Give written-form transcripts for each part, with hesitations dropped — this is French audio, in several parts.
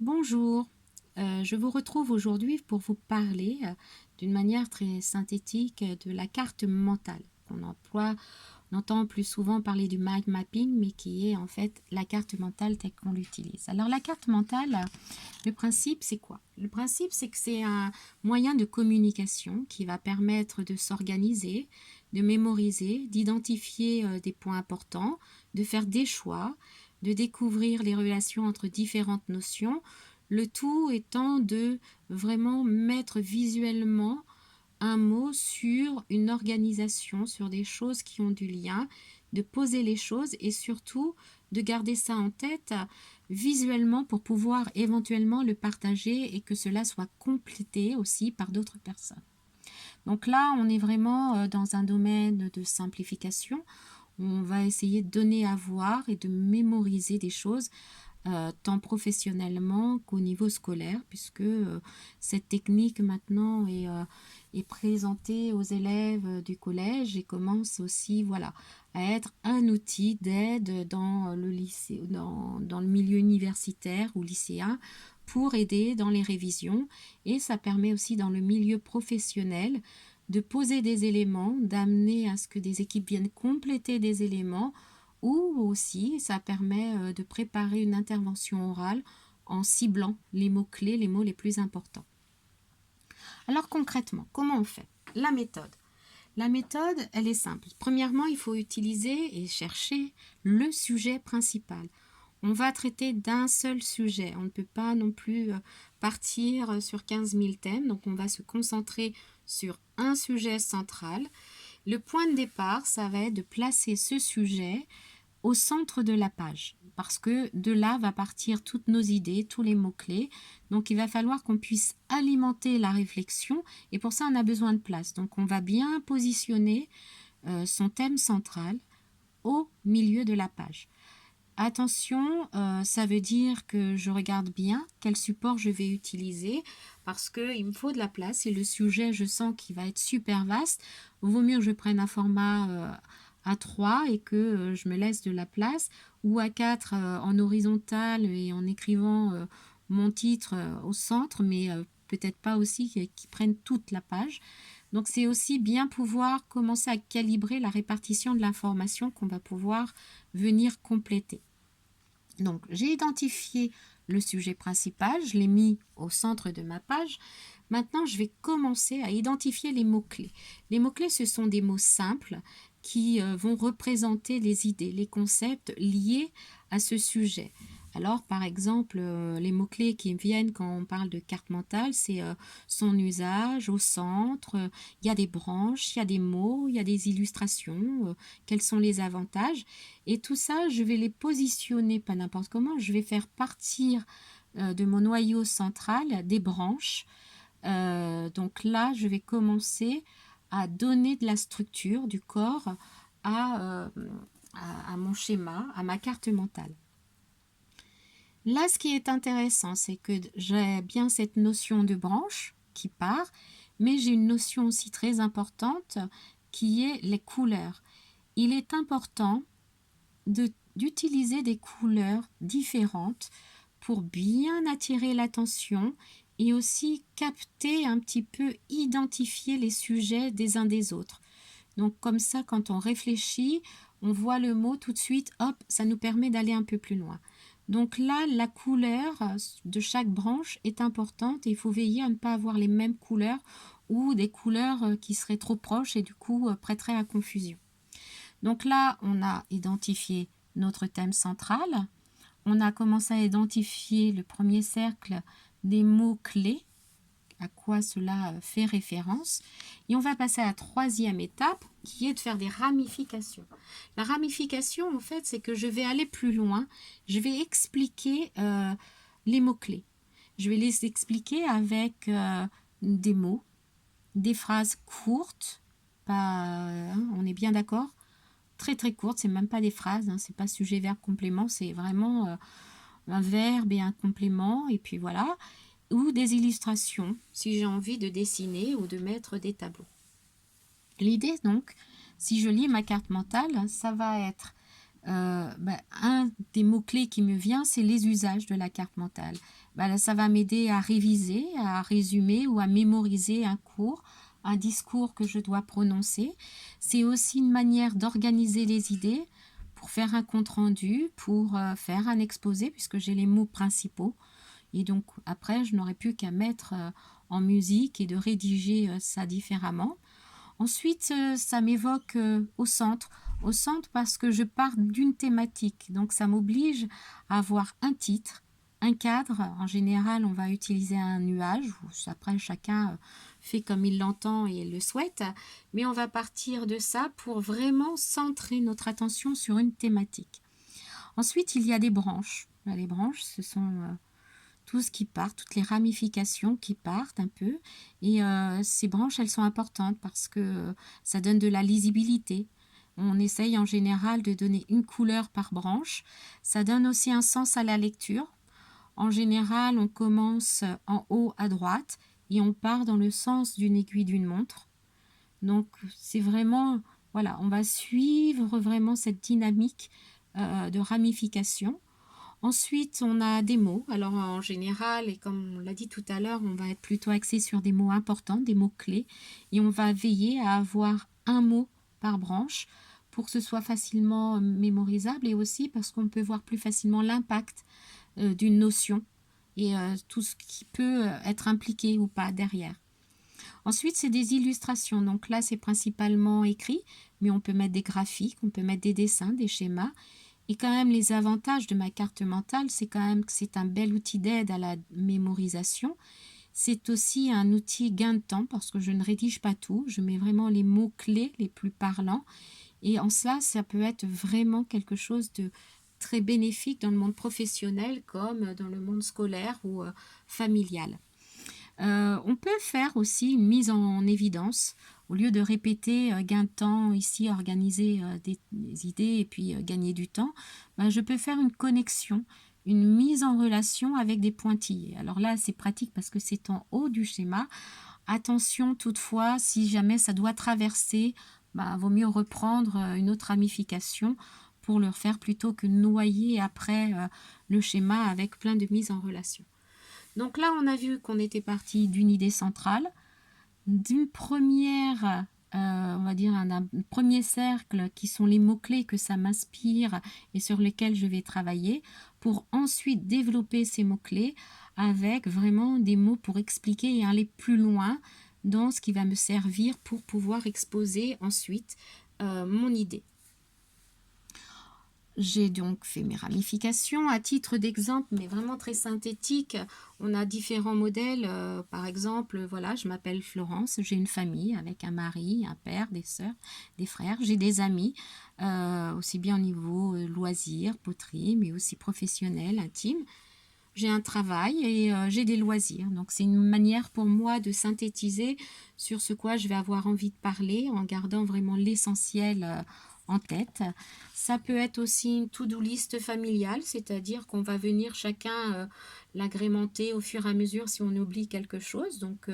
Bonjour, je vous retrouve aujourd'hui pour vous parler d'une manière très synthétique de la carte mentale qu'on emploie. On entend plus souvent parler du mind mapping, mais qui est en fait la carte mentale telle qu'on l'utilise. Alors la carte mentale, le principe c'est quoi? Le principe c'est que c'est un moyen de communication qui va permettre de s'organiser, de mémoriser, d'identifier des points importants, de faire des choix, de découvrir les relations entre différentes notions, le tout étant de vraiment mettre visuellement un mot sur une organisation, sur des choses qui ont du lien, de poser les choses et surtout de garder ça en tête visuellement pour pouvoir éventuellement le partager et que cela soit complété aussi par d'autres personnes. Donc là, on est vraiment dans un domaine de simplification. On va essayer de donner à voir et de mémoriser des choses tant professionnellement qu'au niveau scolaire, puisque cette technique maintenant est présentée aux élèves du collège et commence aussi voilà, à être un outil d'aide dans le lycée, dans le milieu universitaire ou lycéen pour aider dans les révisions. Et ça permet aussi dans le milieu professionnel de poser des éléments, d'amener à ce que des équipes viennent compléter des éléments ou aussi ça permet de préparer une intervention orale en ciblant les mots-clés, les mots les plus importants. Alors concrètement, comment on fait? La méthode. La méthode, elle est simple. Premièrement, il faut utiliser et chercher le sujet principal. On va traiter d'un seul sujet. On ne peut pas non plus partir sur 15 000 thèmes. Donc, on va se concentrer sur un sujet central. Le point de départ, ça va être de placer ce sujet au centre de la page, parce que de là va partir toutes nos idées, tous les mots-clés. Donc il va falloir qu'on puisse alimenter la réflexion et pour ça on a besoin de place. Donc on va bien positionner son thème central au milieu de la page. Attention, ça veut dire que je regarde bien quel support je vais utiliser parce qu'il me faut de la place et le sujet, je sens qu'il va être super vaste. Vaut mieux que je prenne un format A3 et que je me laisse de la place ou A4 en horizontal et en écrivant mon titre au centre, mais peut-être pas aussi qui prennent toute la page. Donc c'est aussi bien pouvoir commencer à calibrer la répartition de l'information qu'on va pouvoir venir compléter. Donc j'ai identifié le sujet principal, je l'ai mis au centre de ma page. Maintenant, je vais commencer à identifier les mots-clés. Les mots-clés, ce sont des mots simples qui vont représenter les idées, les concepts liés à ce sujet. Alors, par exemple, les mots-clés qui viennent quand on parle de carte mentale, c'est son usage au centre, il y a des branches, il y a des mots, il y a des illustrations, quels sont les avantages. Et tout ça, je vais les positionner, pas n'importe comment, je vais faire partir de mon noyau central des branches. Donc là, je vais commencer à donner de la structure du corps à, à mon schéma, à ma carte mentale. Là, ce qui est intéressant, c'est que j'ai bien cette notion de branche qui part, mais j'ai une notion aussi très importante qui est les couleurs. Il est important d'utiliser des couleurs différentes pour bien attirer l'attention et aussi capter un petit peu, identifier les sujets des uns des autres. Donc comme ça, quand on réfléchit, on voit le mot tout de suite, hop, ça nous permet d'aller un peu plus loin. Donc là, la couleur de chaque branche est importante et il faut veiller à ne pas avoir les mêmes couleurs ou des couleurs qui seraient trop proches et du coup prêteraient à confusion. Donc là, on a identifié notre thème central. On a commencé à identifier le premier cercle des mots-clés, à quoi cela fait référence. Et on va passer à la troisième étape, qui est de faire des ramifications. La ramification, en fait, c'est que je vais aller plus loin. Je vais expliquer les mots-clés. Je vais les expliquer avec des mots, des phrases courtes, pas, on est bien d'accord, très très courtes, c'est même pas des phrases, c'est pas sujet, verbe, complément, c'est vraiment un verbe et un complément, et puis voilà, ou des illustrations, si j'ai envie de dessiner ou de mettre des tableaux. L'idée donc, si je lis ma carte mentale, ça va être un des mots-clés qui me vient, c'est les usages de la carte mentale. Là, ça va m'aider à réviser, à résumer ou à mémoriser un cours, un discours que je dois prononcer. C'est aussi une manière d'organiser les idées pour faire un compte-rendu, pour faire un exposé, puisque j'ai les mots principaux. Et donc, après, je n'aurai plus qu'à mettre en musique et de rédiger ça différemment. Ensuite, ça m'évoque au centre parce que je pars d'une thématique. Donc, ça m'oblige à avoir un titre, un cadre. En général, on va utiliser un nuage. Après, chacun fait comme il l'entend et le souhaite. Mais on va partir de ça pour vraiment centrer notre attention sur une thématique. Ensuite, il y a des branches. Les branches, ce sont tout ce qui part, toutes les ramifications qui partent un peu. Et ces branches, elles sont importantes parce que ça donne de la lisibilité. On essaye en général de donner une couleur par branche. Ça donne aussi un sens à la lecture. En général, on commence en haut à droite et on part dans le sens d'une aiguille d'une montre. Donc, c'est vraiment, voilà, on va suivre vraiment cette dynamique de ramification. Ensuite, on a des mots. Alors, en général, et comme on l'a dit tout à l'heure, on va être plutôt axé sur des mots importants, des mots clés, et on va veiller à avoir un mot par branche pour que ce soit facilement mémorisable et aussi parce qu'on peut voir plus facilement l'impact d'une notion et tout ce qui peut être impliqué ou pas derrière. Ensuite, c'est des illustrations. Donc là, c'est principalement écrit, mais on peut mettre des graphiques, on peut mettre des dessins, des schémas. Et quand même, les avantages de ma carte mentale, c'est quand même que c'est un bel outil d'aide à la mémorisation. C'est aussi un outil gain de temps parce que je ne rédige pas tout. Je mets vraiment les mots-clés les plus parlants. Et en cela, ça peut être vraiment quelque chose de très bénéfique dans le monde professionnel comme dans le monde scolaire ou familial. On peut faire aussi une mise en évidence. Au lieu de répéter gain de temps, ici organiser des idées et puis gagner du temps, je peux faire une connexion, une mise en relation avec des pointillés. Alors là, c'est pratique parce que c'est en haut du schéma. Attention toutefois, si jamais ça doit traverser, vaut mieux reprendre une autre ramification pour le refaire plutôt que noyer après le schéma avec plein de mises en relation. Donc là, on a vu qu'on était parti d'une idée centrale, d'une première, on va dire un premier cercle qui sont les mots-clés que ça m'inspire et sur lesquels je vais travailler pour ensuite développer ces mots-clés avec vraiment des mots pour expliquer et aller plus loin dans ce qui va me servir pour pouvoir exposer ensuite mon idée. J'ai donc fait mes ramifications. À titre d'exemple, mais vraiment très synthétique, on a différents modèles. Par exemple, voilà, je m'appelle Florence, j'ai une famille avec un mari, un père, des sœurs, des frères. J'ai des amis, aussi bien au niveau loisirs, poterie, mais aussi professionnel, intime. J'ai un travail et j'ai des loisirs. Donc, c'est une manière pour moi de synthétiser sur ce quoi je vais avoir envie de parler en gardant vraiment l'essentiel en tête. Ça peut être aussi une to-do list familiale, c'est-à-dire qu'on va venir chacun l'agrémenter au fur et à mesure si on oublie quelque chose. Donc,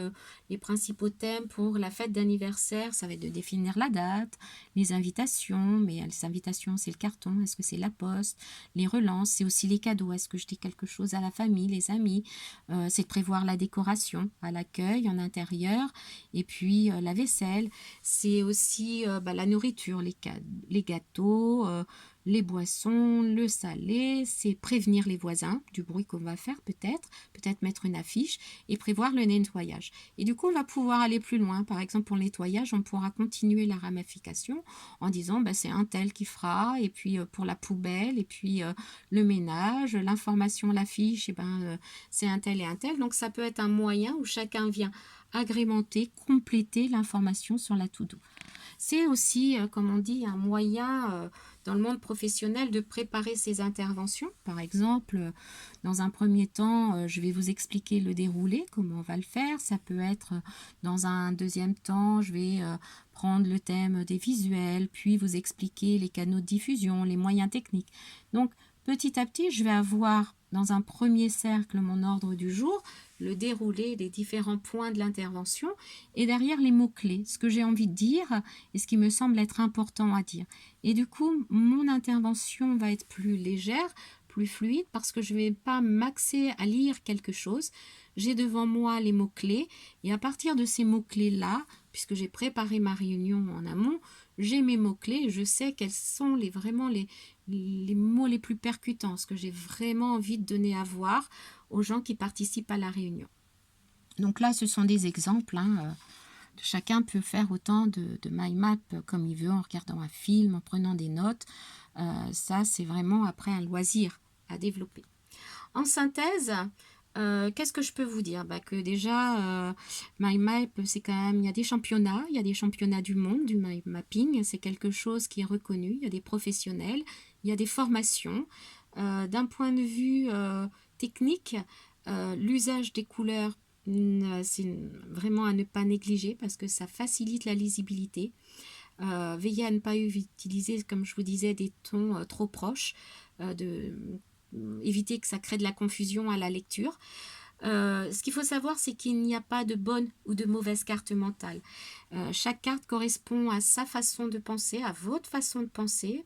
les principaux thèmes pour la fête d'anniversaire, ça va être de définir la date, les invitations, mais les invitations, c'est le carton, est-ce que c'est la poste, les relances, c'est aussi les cadeaux, est-ce que je dis quelque chose à la famille, les amis, c'est de prévoir la décoration à l'accueil, en intérieur, et puis la vaisselle, c'est aussi la nourriture, les gâteaux, les boissons, le salé, c'est prévenir les voisins du bruit qu'on va faire peut-être mettre une affiche et prévoir le nettoyage. Et du coup, on va pouvoir aller plus loin. Par exemple, pour le nettoyage, on pourra continuer la ramification en disant c'est un tel qui fera, et puis pour la poubelle, et puis le ménage, l'information, l'affiche, c'est un tel et un tel. Donc, ça peut être un moyen où chacun vient agrémenter, compléter l'information sur la to-do. C'est aussi, comme on dit, un moyen dans le monde professionnel de préparer ses interventions. Par exemple, dans un premier temps, je vais vous expliquer le déroulé, comment on va le faire. Ça peut être dans un deuxième temps, je vais prendre le thème des visuels, puis vous expliquer les canaux de diffusion, les moyens techniques. Donc, petit à petit, je vais avoir dans un premier cercle mon ordre du jour, le déroulé des différents points de l'intervention et derrière les mots-clés, ce que j'ai envie de dire et ce qui me semble être important à dire. Et du coup, mon intervention va être plus légère, plus fluide parce que je ne vais pas m'axer à lire quelque chose. J'ai devant moi les mots-clés et à partir de ces mots-clés-là, puisque j'ai préparé ma réunion en amont, j'ai mes mots-clés et je sais quels sont vraiment les mots les plus percutants, ce que j'ai vraiment envie de donner à voir aux gens qui participent à la réunion. Donc là, ce sont des exemples. Chacun peut faire autant de mind map comme il veut en regardant un film, en prenant des notes. Ça, c'est vraiment après un loisir à développer. En synthèse, qu'est-ce que je peux vous dire? Que déjà, mind map, c'est quand même, il y a des championnats du monde du mind mapping, c'est quelque chose qui est reconnu, il y a des professionnels, il y a des formations. D'un point de vue technique, l'usage des couleurs, c'est vraiment à ne pas négliger parce que ça facilite la lisibilité. Veillez à ne pas utiliser, comme je vous disais, des tons trop proches, éviter que ça crée de la confusion à la lecture. Ce qu'il faut savoir, c'est qu'il n'y a pas de bonne ou de mauvaise carte mentale. Chaque carte correspond à sa façon de penser, à votre façon de penser.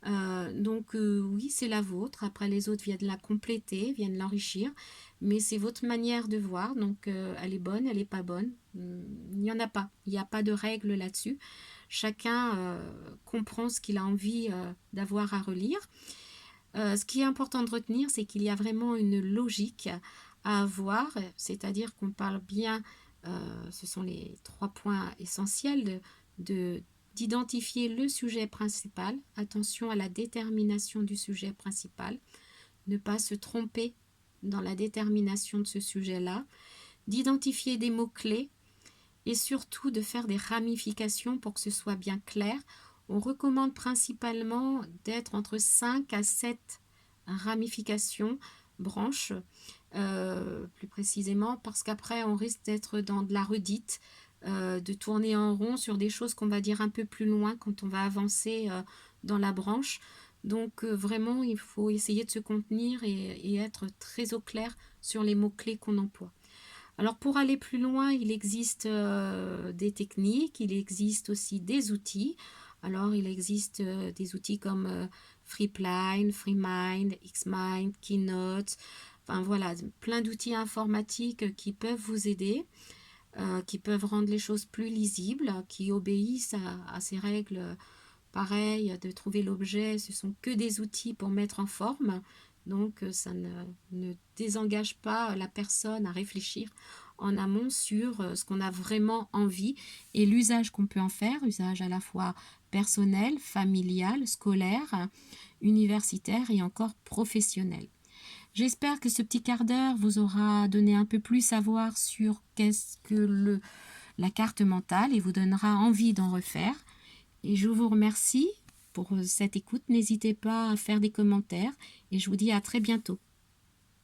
Donc oui, c'est la vôtre. Après, les autres viennent la compléter, viennent l'enrichir. Mais c'est votre manière de voir. Donc elle est bonne, elle n'est pas bonne. Il n'y en a pas. Il n'y a pas de règle là-dessus. Chacun comprend ce qu'il a envie d'avoir à relire. Ce qui est important de retenir, c'est qu'il y a vraiment une logique à avoir, c'est-à-dire qu'on parle bien, ce sont les 3 points essentiels, d'identifier le sujet principal, attention à la détermination du sujet principal, ne pas se tromper dans la détermination de ce sujet-là, d'identifier des mots-clés et surtout de faire des ramifications pour que ce soit bien clair. On recommande principalement d'être entre 5 à 7 ramifications, branches, plus précisément, parce qu'après on risque d'être dans de la redite, de tourner en rond sur des choses qu'on va dire un peu plus loin quand on va avancer dans la branche. Donc vraiment, il faut essayer de se contenir et être très au clair sur les mots-clés qu'on emploie. Alors pour aller plus loin, il existe des techniques, il existe aussi des outils. Alors il existe des outils comme Freepline, FreeMind, Xmind, Keynote, enfin voilà, plein d'outils informatiques qui peuvent vous aider, qui peuvent rendre les choses plus lisibles, qui obéissent à ces règles pareilles de trouver l'objet. Ce sont que des outils pour mettre en forme. Donc, ça ne désengage pas la personne à réfléchir en amont sur ce qu'on a vraiment envie et l'usage qu'on peut en faire, usage à la fois personnel, familial, scolaire, universitaire et encore professionnel. J'espère que ce petit quart d'heure vous aura donné un peu plus à voir sur qu'est-ce que la carte mentale et vous donnera envie d'en refaire. Et je vous remercie pour cette écoute. N'hésitez pas à faire des commentaires et je vous dis à très bientôt.